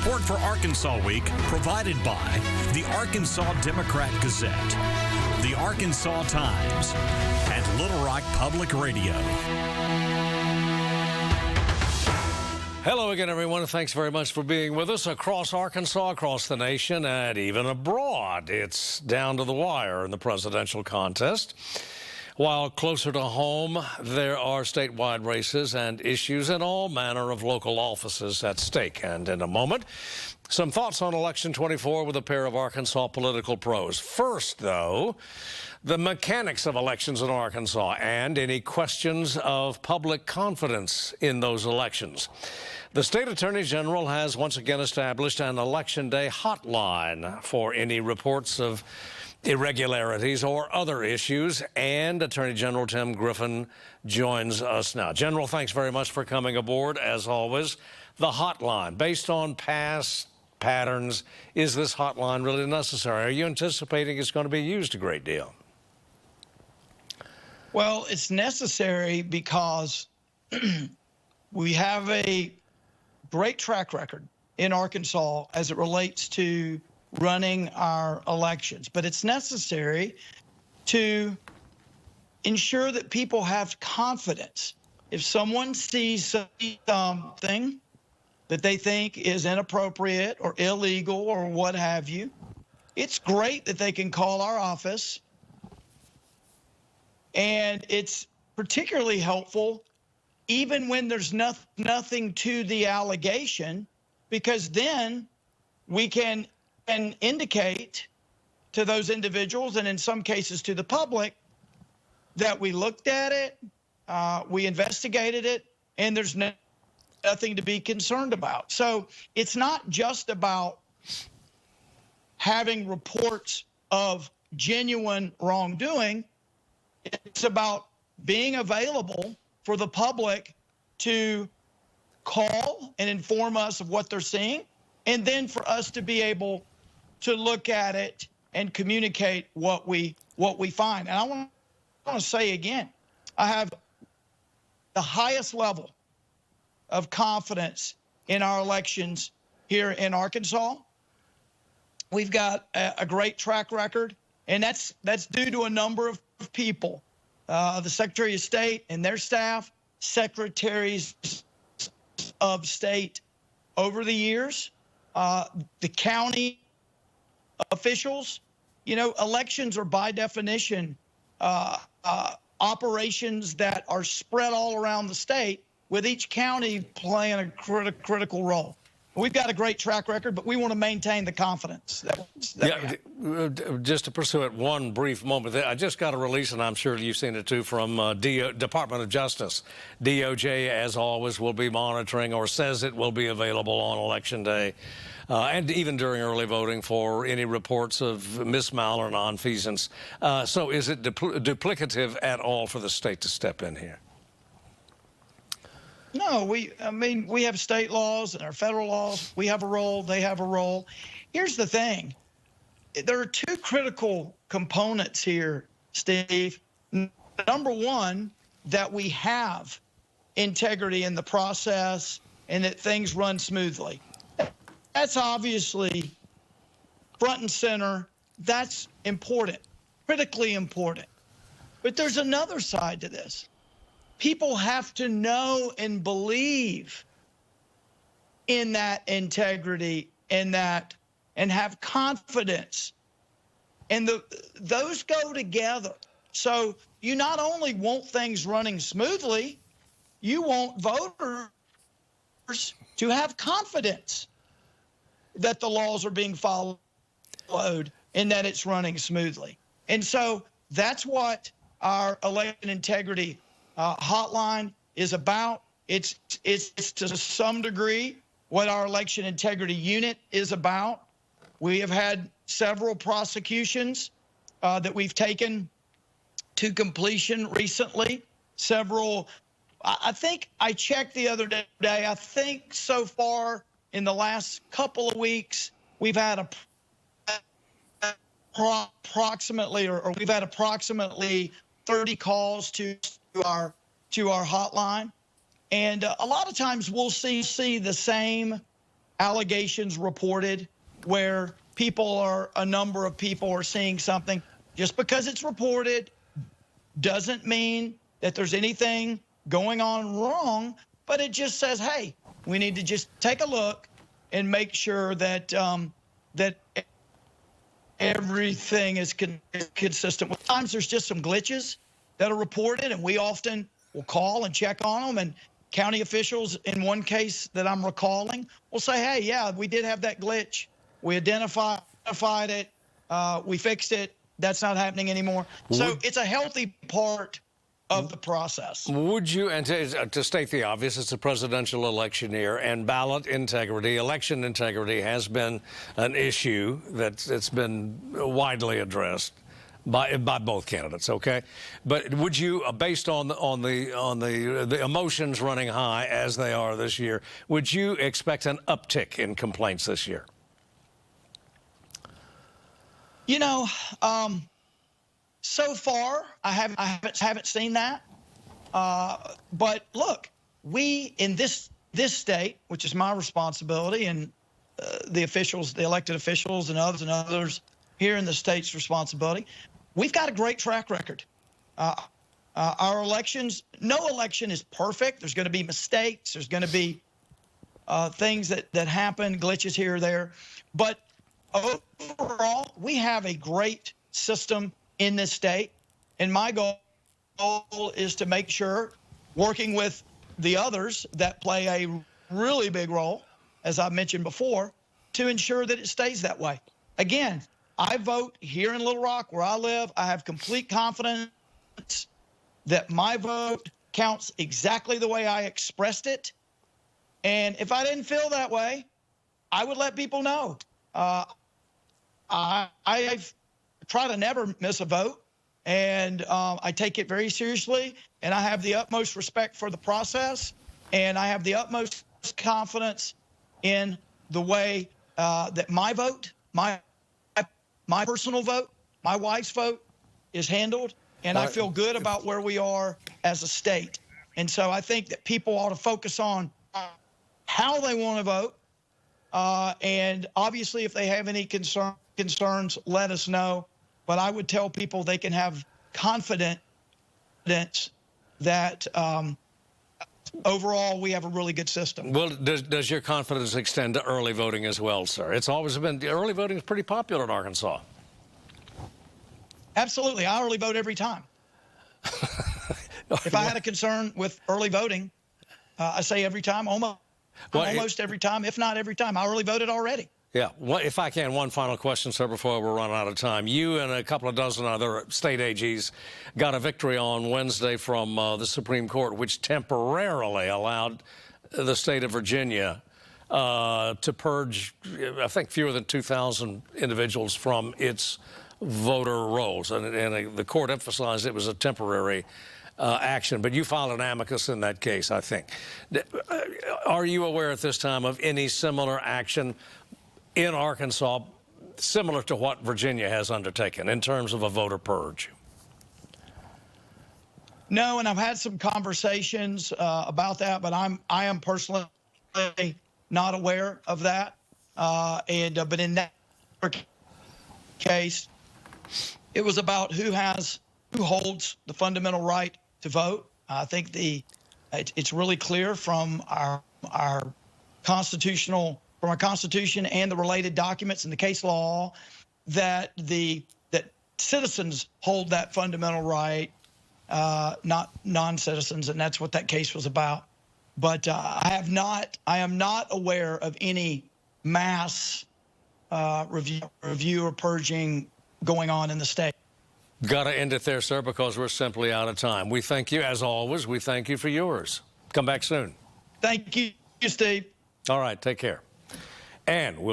Support for Arkansas Week provided by the Arkansas Democrat Gazette, the Arkansas Times, and Little Rock Public Radio. Hello again, everyone. Thanks very much for being with us across Arkansas, across the nation, and even abroad. It's down to the wire in the presidential contest. While closer to home, there are statewide races and issues in all manner of local offices at stake. And in a moment, some thoughts on Election 24 with a pair of Arkansas political pros. First, though, the mechanics of elections in Arkansas and any questions of public confidence in those elections. The state attorney general has once again established an election day hotline for any reports of irregularities or other issues, and Attorney General Tim Griffin joins us now. General, thanks very much for coming aboard. As always, the hotline, based on past patterns, is this hotline really necessary? Are you anticipating it's going to be used a great deal? Well, it's necessary because we have a great track record in Arkansas as it relates to running our elections. But it's necessary to ensure that people have confidence. If someone sees something that they think is inappropriate or illegal or what have you, it's great that they can call our office. And it's particularly helpful even when there's nothing to the allegation, because then we can indicate to those individuals, and in some cases to the public, that we looked at it, we investigated it, and there's nothing to be concerned about. So it's not just about having reports of genuine wrongdoing. It's about being available for the public to call and inform us of what they're seeing, and then for us to be able to look at it and communicate what we find. And I want to say again, I have the highest level of confidence in our elections here in Arkansas. We've got a great track record, and that's due to a number of people. The Secretary of State and their staff, secretaries of state over the years, the county officials. You know, elections are by definition operations that are spread all around the state, with each county playing a critical role. We've got a great track record, but we want to maintain the confidence just to pursue it one brief moment. I just got a release, and I'm sure you've seen it too, from Department of Justice. DOJ, as always, will be monitoring, or says it will be available on Election Day, and even during early voting, for any reports of mismal or nonfeasance. So is it duplicative at all for the state to step in here? No, I mean, we have state laws and our federal laws. We have a role, they have a role. Here's the thing. There are two critical components here, Steve. Number one, that we have integrity in the process and that things run smoothly. That's obviously front and center. That's important, critically important. But there's another side to this. People have to know and believe in that integrity and have confidence. And those go together. So you not only want things running smoothly, you want voters to have confidence that the laws are being followed and that it's running smoothly. And so that's what our election integrity hotline is about. It's to some degree what our election integrity unit is about. We have had several prosecutions that we've taken to completion recently. I think I checked the other day, I think so far in the last couple of weeks, we've had approximately 30 calls to our hotline. And a lot of times we'll see the same allegations reported where a number of people are seeing something. Just because it's reported doesn't mean that there's anything going on wrong, but it just says, hey, we need to just take a look and make sure that that everything is consistent. With times there's just some glitches that are reported, and we often will call and check on them. And county officials, in one case that I'm recalling, will say, hey, yeah, we did have that glitch. We identified it. We fixed it. That's not happening anymore. So it's a healthy part of the process. Would you, and to state the obvious, it's a presidential election year, and ballot integrity, election integrity has been an issue that's been widely addressed by both candidates, okay? But would you, based on the emotions running high as they are this year, would you expect an uptick in complaints this year? You know, so far I haven't seen that. But look, we in this state, which is my responsibility, and the officials, the elected officials, and others here in the state's responsibility, we've got a great track record. Our elections, no election is perfect. There's going to be mistakes. There's going to be things that happen, glitches here or there. But overall, we have a great system in this state. And my goal is to make sure, working with the others that play a really big role, as I mentioned before, to ensure that it stays that way. Again, I vote here in Little Rock, where I live. I have complete confidence that my vote counts exactly the way I expressed it. And if I didn't feel that way, I would let people know. I try to never miss a vote, and I take it very seriously, and I have the utmost respect for the process, and I have the utmost confidence in the way that my vote, my personal vote, my wife's vote is handled, and I feel good about where we are as a state. And so I think that people ought to focus on how they want to vote, and obviously if they have any concerns, let us know. But I would tell people they can have confidence that overall we have a really good system. Well, does your confidence extend to early voting as well, sir? It's always been, early voting is pretty popular in Arkansas. Absolutely. I early vote every time. If I had a concern with early voting, I say every time, almost every time, if not every time. I early voted already. Yeah. Well, if I can, one final question, sir, before we run out of time. You and a couple of dozen other state AGs got a victory on Wednesday from the Supreme Court, which temporarily allowed the state of Virginia to purge, I think, fewer than 2,000 individuals from its voter rolls. And the court emphasized it was a temporary action. But you filed an amicus in that case, I think. Are you aware at this time of any similar action in Arkansas, similar to what Virginia has undertaken in terms of a voter purge? No, and I've had some conversations about that, but I am personally not aware of that. But in that case, it was about who holds the fundamental right to vote. I think it's really clear from our Constitution and the related documents and the case law that citizens hold that fundamental right, not non-citizens, and that's what that case was about. But I am not aware of any mass review or purging going on in the state. Got to end it there, sir, because we're simply out of time. We thank you, as always. We thank you for yours. Come back soon. Thank you, Steve. All right, take care. And we'll